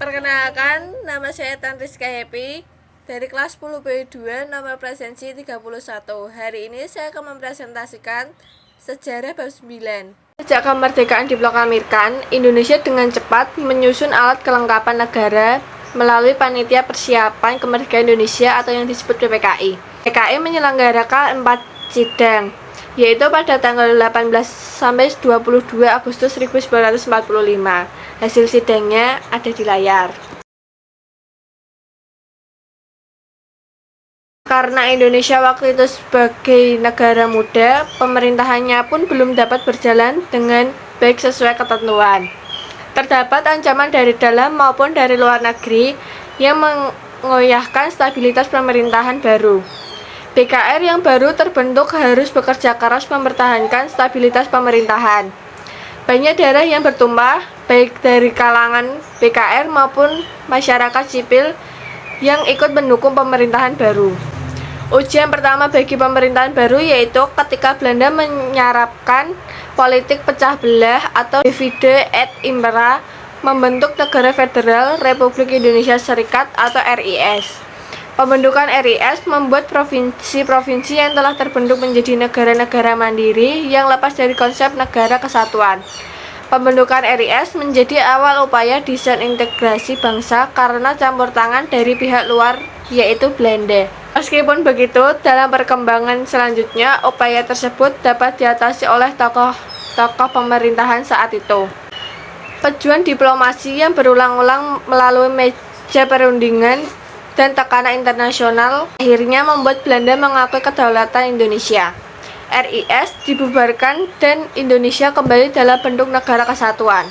Perkenalkan, nama saya Tan Rizka Happy dari kelas 10B2 nomor presensi 31. Hari ini saya akan mempresentasikan sejarah bab 9. Sejak kemerdekaan diproklamirkan, Indonesia dengan cepat menyusun alat kelengkapan negara melalui Panitia Persiapan Kemerdekaan Indonesia atau yang disebut PPKI. PPKI menyelenggarakan 4 sidang, yaitu pada tanggal 18 sampai 22 Agustus 1945. Hasil sidangnya ada di layar. Karena Indonesia waktu itu sebagai negara muda, pemerintahannya pun belum dapat berjalan dengan baik sesuai ketentuan. Terdapat ancaman dari dalam maupun dari luar negeri yang mengoyahkan stabilitas pemerintahan baru. BKR yang baru terbentuk harus bekerja keras mempertahankan stabilitas pemerintahan. Banyak darah yang bertumpah, baik dari kalangan BKR maupun masyarakat sipil yang ikut mendukung pemerintahan baru. Ujian pertama bagi pemerintahan baru yaitu ketika Belanda menyarapkan politik pecah belah atau divide et impera, membentuk negara federal Republik Indonesia Serikat atau RIS. Pembentukan RIS membuat provinsi-provinsi yang telah terbentuk menjadi negara-negara mandiri yang lepas dari konsep negara kesatuan. Pembentukan RIS menjadi awal upaya desain integrasi bangsa karena campur tangan dari pihak luar yaitu Belanda. Meskipun begitu, dalam perkembangan selanjutnya, upaya tersebut dapat diatasi oleh tokoh-tokoh pemerintahan saat itu. Pejuang diplomasi yang berulang-ulang melalui meja perundingan dan tekanan internasional akhirnya membuat Belanda mengakui kedaulatan Indonesia. RIS dibubarkan dan Indonesia kembali dalam bentuk negara kesatuan.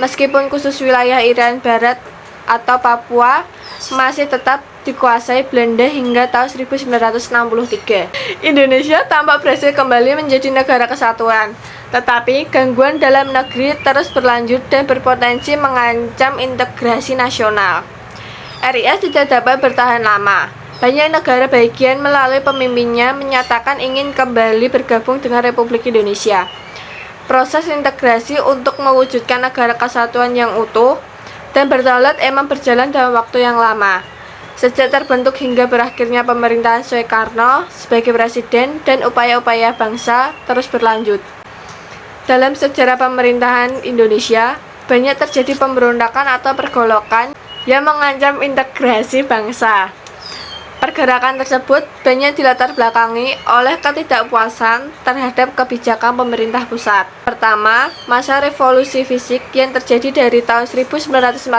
Meskipun khusus wilayah Irian Barat atau Papua masih tetap dikuasai Belanda hingga tahun 1963. Indonesia tampak berhasil kembali menjadi negara kesatuan, tetapi gangguan dalam negeri terus berlanjut dan berpotensi mengancam integrasi nasional. RIS tidak dapat bertahan lama. Banyak negara bagian melalui pemimpinnya menyatakan ingin kembali bergabung dengan Republik Indonesia. Proses integrasi untuk mewujudkan negara kesatuan yang utuh dan berdaulat emang berjalan dalam waktu yang lama. Sejak terbentuk hingga berakhirnya pemerintahan Soekarno sebagai presiden dan upaya-upaya bangsa terus berlanjut. Dalam sejarah pemerintahan Indonesia, banyak terjadi pemberontakan atau pergolakan yang mengancam integrasi bangsa. Pergerakan tersebut banyak dilatar belakangi oleh ketidakpuasan terhadap kebijakan pemerintah pusat. Pertama, masa revolusi fisik yang terjadi dari tahun 1945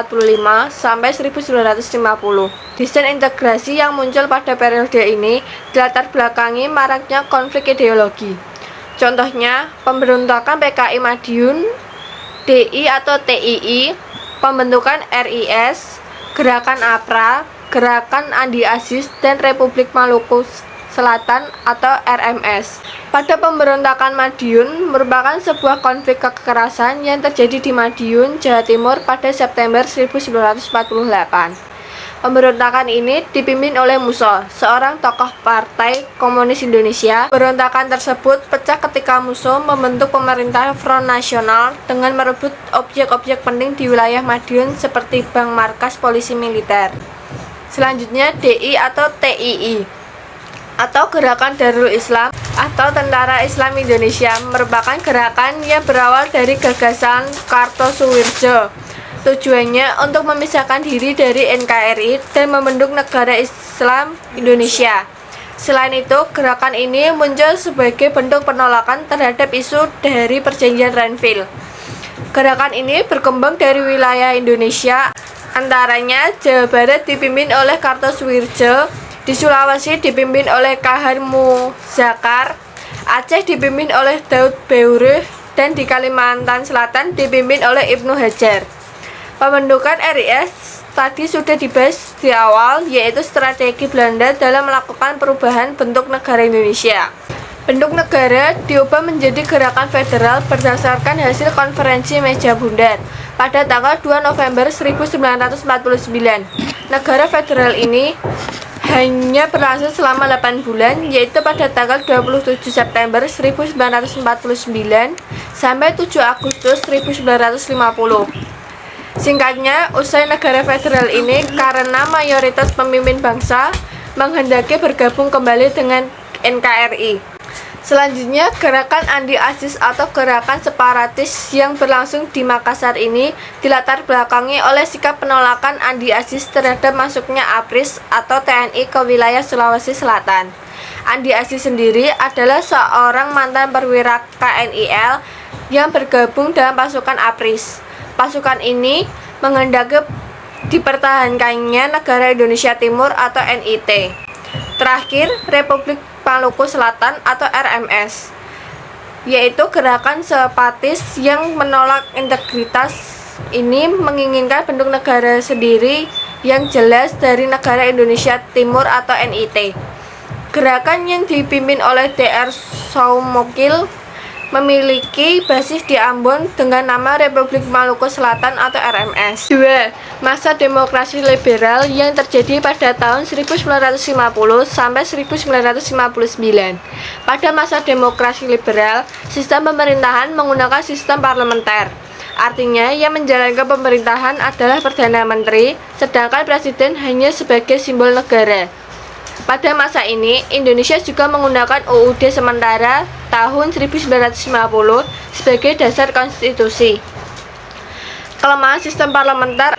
sampai 1950. Desain integrasi yang muncul pada periode ini dilatar belakangi maraknya konflik ideologi. Contohnya, pemberontakan PKI Madiun, DI atau TII, pembentukan RIS, Gerakan APRA, Gerakan Andi Aziz, dan Republik Maluku Selatan atau RMS. Pada pemberontakan Madiun merupakan sebuah konflik kekerasan yang terjadi di Madiun, Jawa Timur pada September 1948. Pemberontakan ini dipimpin oleh Musso, seorang tokoh Partai Komunis Indonesia. Pemberontakan tersebut pecah ketika Musso membentuk pemerintah Front Nasional dengan merebut objek-objek penting di wilayah Madiun seperti bank, markas, polisi militer. Selanjutnya DI atau TII atau Gerakan Darul Islam atau Tentara Islam Indonesia merupakan gerakan yang berawal dari gagasan Kartosuwirjo. Tujuannya untuk memisahkan diri dari NKRI dan membentuk negara Islam Indonesia. Selain itu, gerakan ini muncul sebagai bentuk penolakan terhadap isu dari Perjanjian Renville. Gerakan ini berkembang dari wilayah Indonesia, antaranya Jawa Barat dipimpin oleh Kartosuwirjo, di Sulawesi dipimpin oleh Kahar Muzakar, Aceh dipimpin oleh Daud Beureh, dan di Kalimantan Selatan dipimpin oleh Ibnu Hajar. Pembentukan RIS tadi sudah dibahas di awal, yaitu strategi Belanda dalam melakukan perubahan bentuk negara Indonesia. Bentuk negara diubah menjadi gerakan federal berdasarkan hasil konferensi meja bundar pada tanggal 2 November 1949. Negara federal ini hanya berlangsung selama 8 bulan, yaitu pada tanggal 27 September 1949 sampai 7 Agustus 1950. Singkatnya, usai negara federal ini karena mayoritas pemimpin bangsa menghendaki bergabung kembali dengan NKRI. Selanjutnya, gerakan anti-ISIS atau gerakan separatis yang berlangsung di Makassar ini dilatar belakangi oleh sikap penolakan anti-ISIS terhadap masuknya APRIS atau TNI ke wilayah Sulawesi Selatan. Andi-ISIS sendiri adalah seorang mantan perwira KNIL yang bergabung dalam pasukan APRIS. Pasukan ini menghendaki dipertahankannya negara Indonesia Timur atau NIT. Terakhir, Republik Maluku Selatan atau RMS, yaitu gerakan sepatis yang menolak integritas ini menginginkan bentuk negara sendiri yang jelas dari negara Indonesia Timur atau NIT. Gerakan yang dipimpin oleh Dr. Soumokil memiliki basis di Ambon dengan nama Republik Maluku Selatan atau RMS. 2. Masa demokrasi liberal yang terjadi pada tahun 1950 sampai 1959. Pada masa demokrasi liberal, sistem pemerintahan menggunakan sistem parlementer. Artinya, yang menjalankan pemerintahan adalah Perdana Menteri, sedangkan Presiden hanya sebagai simbol negara. Pada masa ini, Indonesia juga menggunakan UUD sementara tahun 1950 sebagai dasar konstitusi. Kelemahan sistem parlementer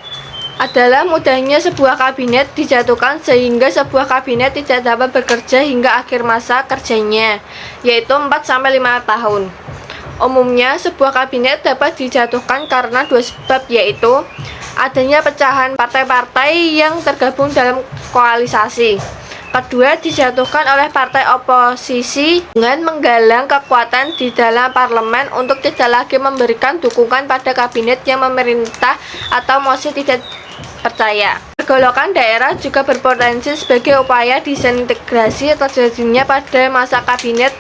adalah mudahnya sebuah kabinet dijatuhkan sehingga sebuah kabinet tidak dapat bekerja hingga akhir masa kerjanya, yaitu 4-5 tahun. Umumnya, sebuah kabinet dapat dijatuhkan karena dua sebab, yaitu adanya pecahan partai-partai yang tergabung dalam koalisasi. Kedua, dijatuhkan oleh partai oposisi dengan menggalang kekuatan di dalam parlemen untuk tidak lagi memberikan dukungan pada kabinet yang memerintah atau mosi tidak percaya. Pergolakan daerah juga berpotensi sebagai upaya disintegrasi terjadinya pada masa kabinet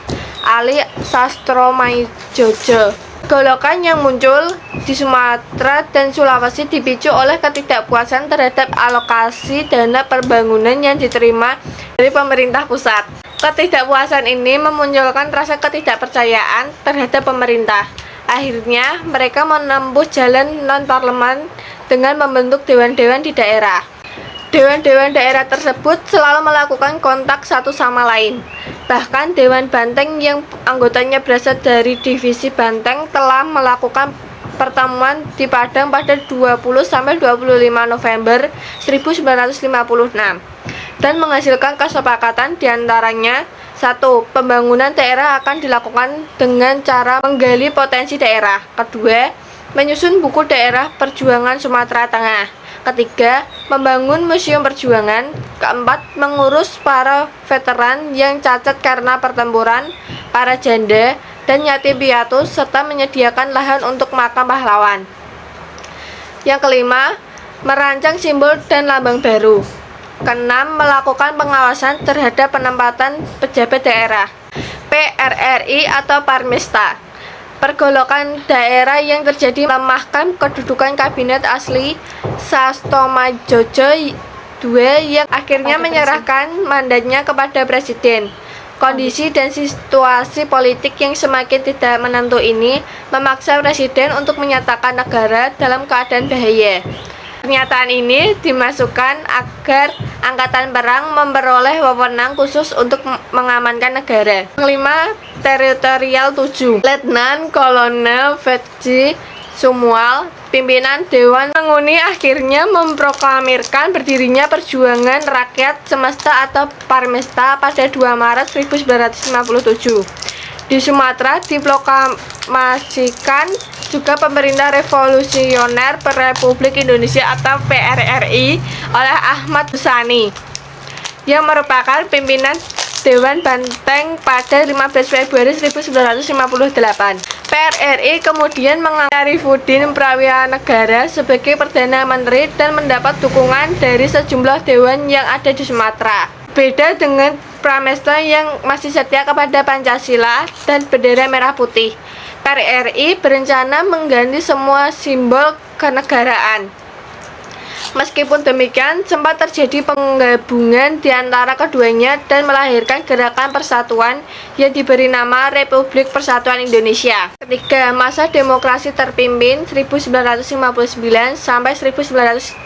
Ali Sastroamidjojo. Golokan yang muncul di Sumatera dan Sulawesi dipicu oleh ketidakpuasan terhadap alokasi dana pembangunan yang diterima dari pemerintah pusat. Ketidakpuasan ini memunculkan rasa ketidakpercayaan terhadap pemerintah. Akhirnya, mereka menempuh jalan non-parlemen dengan membentuk dewan-dewan di daerah. Dewan-dewan daerah tersebut selalu melakukan kontak satu sama lain. Bahkan Dewan Banteng yang anggotanya berasal dari divisi Banteng telah melakukan pertemuan di Padang pada 20-25 November 1956 dan menghasilkan kesepakatan diantaranya: 1. Pembangunan daerah akan dilakukan dengan cara menggali potensi daerah. 2. Menyusun buku daerah perjuangan Sumatera Tengah. 3. Membangun museum perjuangan. 4. Mengurus para veteran yang cacat karena pertempuran, para janda dan yatim piatu, serta menyediakan lahan untuk makam pahlawan. Yang kelima, merancang simbol dan lambang baru. 6. Melakukan pengawasan terhadap penempatan pejabat daerah. PRRI atau Parmesta. Pergolakan daerah yang terjadi melemahkan kedudukan kabinet asli Sastroamidjojo II yang akhirnya menyerahkan mandatnya kepada presiden. Kondisi dan situasi politik yang semakin tidak menentu ini memaksa presiden untuk menyatakan negara dalam keadaan bahaya. Pernyataan ini dimasukkan agar angkatan perang memperoleh wewenang khusus untuk mengamankan negara. Kelima, Teritorial 7. Letnan Kolonel Fetji Sumual, pimpinan Dewan Penghuni, akhirnya memproklamirkan berdirinya Perjuangan Rakyat Semesta atau Parmesta pada 2 Maret 1957. Di Sumatera diproklamasikan juga Pemerintah Revolusioner Republik Indonesia atau PRRI oleh Ahmad Husani yang merupakan pimpinan Dewan Banteng pada 15 Februari 1958. PRRI kemudian mengangkat Arifudin Prawianegara sebagai Perdana Menteri dan mendapat dukungan dari sejumlah dewan yang ada di Sumatera. Beda dengan Pramesta yang masih setia kepada Pancasila dan bendera merah putih, PRRI berencana mengganti semua simbol kenegaraan. Meskipun demikian, sempat terjadi penggabungan di antara keduanya dan melahirkan Gerakan Persatuan yang diberi nama Republik Persatuan Indonesia. Ketiga, masa demokrasi terpimpin 1959 sampai 1965.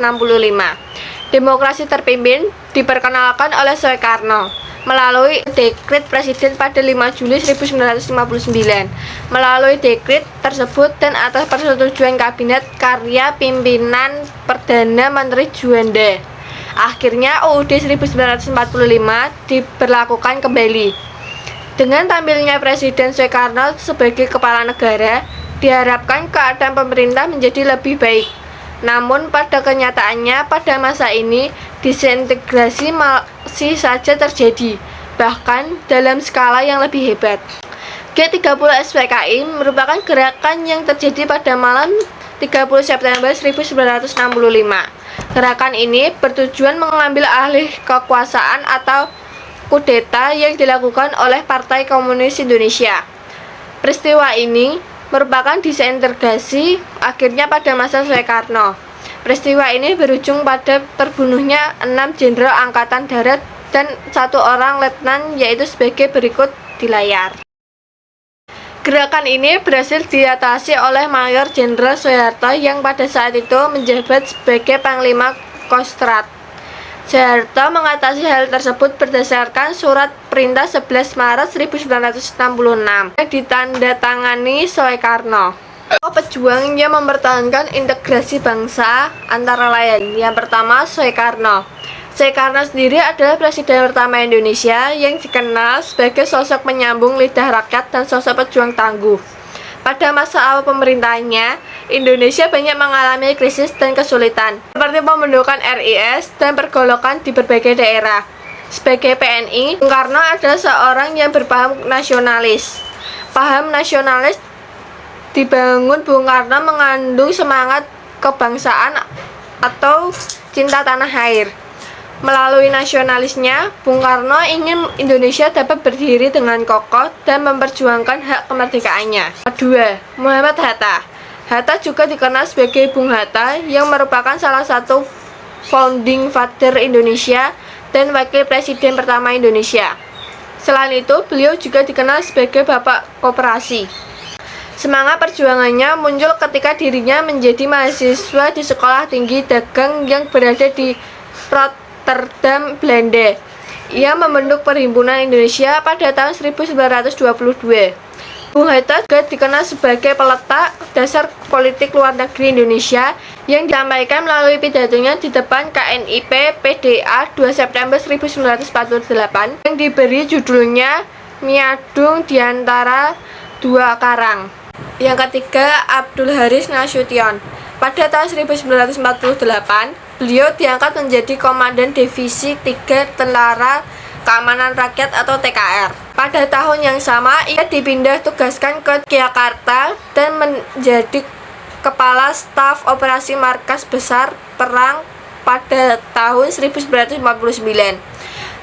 Demokrasi terpimpin diperkenalkan oleh Soekarno melalui dekret presiden pada 5 Juli 1959. Melalui dekret tersebut dan atas persetujuan kabinet karya pimpinan Perdana Menteri Juanda, akhirnya UUD 1945 diberlakukan kembali. Dengan tampilnya Presiden Soekarno sebagai kepala negara, diharapkan keadaan pemerintah menjadi lebih baik. Namun pada kenyataannya pada masa ini disintegrasi masih saja terjadi, bahkan dalam skala yang lebih hebat. G30 SPKI merupakan gerakan yang terjadi pada malam 30 September 1965. Gerakan ini bertujuan mengambil alih kekuasaan atau kudeta yang dilakukan oleh Partai Komunis Indonesia. Peristiwa ini merupakan disintegrasi akhirnya pada masa Soekarno. Peristiwa ini berujung pada terbunuhnya 6 jenderal angkatan darat dan 1 orang letnan, yaitu sebagai berikut di layar. Gerakan ini berhasil diatasi oleh Mayor Jenderal Soeharto yang pada saat itu menjabat sebagai Panglima Kostrad. Soeharto mengatasi hal tersebut berdasarkan surat perintah 11 Maret 1966 yang ditandatangani Soekarno. Pejuang yang mempertahankan integrasi bangsa antara lain, yang pertama Soekarno. Soekarno sendiri adalah presiden pertama Indonesia yang dikenal sebagai sosok penyambung lidah rakyat dan sosok pejuang tangguh. Pada masa awal pemerintahannya, Indonesia banyak mengalami krisis dan kesulitan, seperti pembentukan RIS dan pergolakan di berbagai daerah. Sebagai PNI, Bung Karno adalah seorang yang berpaham nasionalis. Paham nasionalis dibangun Bung Karno mengandung semangat kebangsaan atau cinta tanah air. Melalui nasionalisnya, Bung Karno ingin Indonesia dapat berdiri dengan kokoh dan memperjuangkan hak kemerdekaannya. Kedua, Muhammad Hatta. Hatta juga dikenal sebagai Bung Hatta yang merupakan salah satu founding father Indonesia dan wakil presiden pertama Indonesia. Selain itu, beliau juga dikenal sebagai Bapak Koperasi. Semangat perjuangannya muncul ketika dirinya menjadi mahasiswa di Sekolah Tinggi Dagang yang berada di Rotterdam, Belanda. Ia membentuk Perhimpunan Indonesia pada tahun 1922. Bung Hatta juga dikenal sebagai peletak dasar politik luar negeri Indonesia yang disampaikan melalui pidatonya di depan KNIP PDA 2 September 1948 yang diberi judulnya Miadung di Antara Dua Karang. Yang ketiga, Abdul Haris Nasution. Pada tahun 1948, beliau diangkat menjadi Komandan Divisi 3 Tentara Keamanan Rakyat atau TKR. Pada tahun yang sama, ia dipindah tugaskan ke Jakarta dan menjadi Kepala Staf Operasi Markas Besar Perang pada tahun 1959.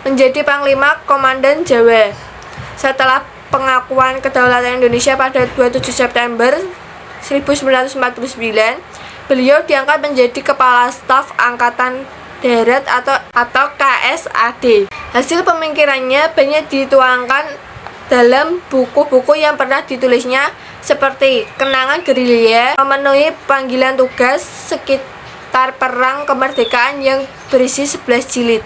Menjadi Panglima Komandan Jawa. Setelah pengakuan kedaulatan Indonesia pada 27 September 1949, beliau diangkat menjadi Kepala Staf Angkatan Darat atau KSAD. Hasil pemikirannya banyak dituangkan dalam buku-buku yang pernah ditulisnya seperti Kenangan Gerilya, memenuhi panggilan tugas sekitar Perang Kemerdekaan yang berisi 11 jilid.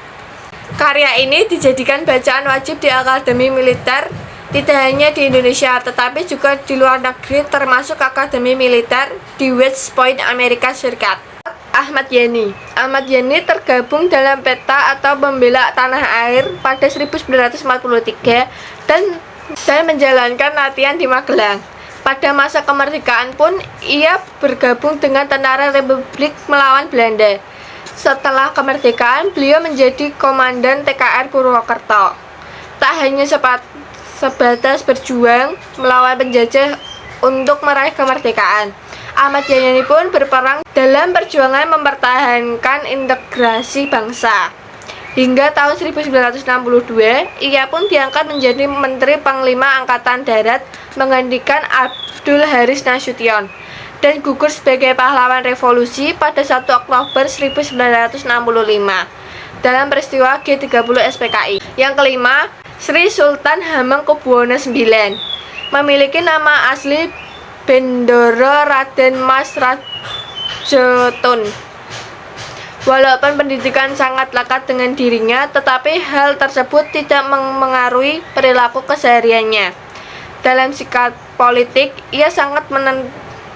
Karya ini dijadikan bacaan wajib di Akademi Militer, tidak hanya di Indonesia tetapi juga di luar negeri, termasuk Akademi Militer di West Point, Amerika Serikat. Ahmad Yani. Ahmad Yani tergabung dalam PETA atau Pembela Tanah Air pada 1943 dan menjalankan latihan di Magelang. Pada masa kemerdekaan pun ia bergabung dengan Tentara Republik melawan Belanda. Setelah kemerdekaan, beliau menjadi Komandan TKR Purwokerto. Tak hanya sebatas berjuang melawan penjajah untuk meraih kemerdekaan, Ahmad Yani pun berperang dalam perjuangan mempertahankan integrasi bangsa. Hingga tahun 1962, ia pun diangkat menjadi Menteri Panglima Angkatan Darat menggantikan Abdul Haris Nasution. dan gugur sebagai pahlawan revolusi pada 1 Oktober 1965 dalam peristiwa G30 SPKI. Yang kelima, Sri Sultan Hamengkubuwono IX memiliki nama asli Bendoro Raden Mas Rajatun. Walaupun pendidikan sangat lekat dengan dirinya, tetapi hal tersebut tidak mengaruhi perilaku kesehariannya. Dalam sikap politik, ia sangat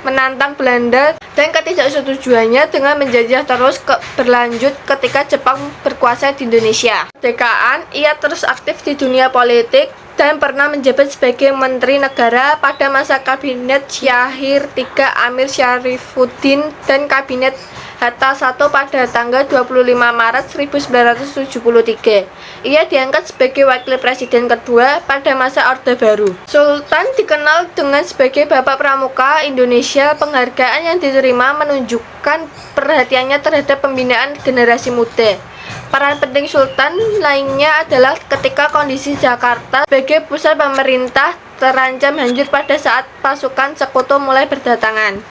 menantang Belanda dan ketidaksetujuannya dengan menjajah terus berlanjut ketika Jepang berkuasa di Indonesia. Kemerdekaan, ia terus aktif di dunia politik dan pernah menjabat sebagai Menteri Negara pada masa Kabinet Syahir III Amir Syarifuddin dan Kabinet Hatta I pada tanggal 25 Maret 1973. Ia diangkat sebagai Wakil Presiden kedua pada masa Orde Baru. Sultan dikenal dengan sebagai Bapak Pramuka Indonesia. Penghargaan yang diterima menunjukkan perhatiannya terhadap pembinaan generasi muda. Peran penting Sultan lainnya adalah ketika kondisi Jakarta sebagai pusat pemerintah terancam hancur pada saat pasukan sekutu mulai berdatangan.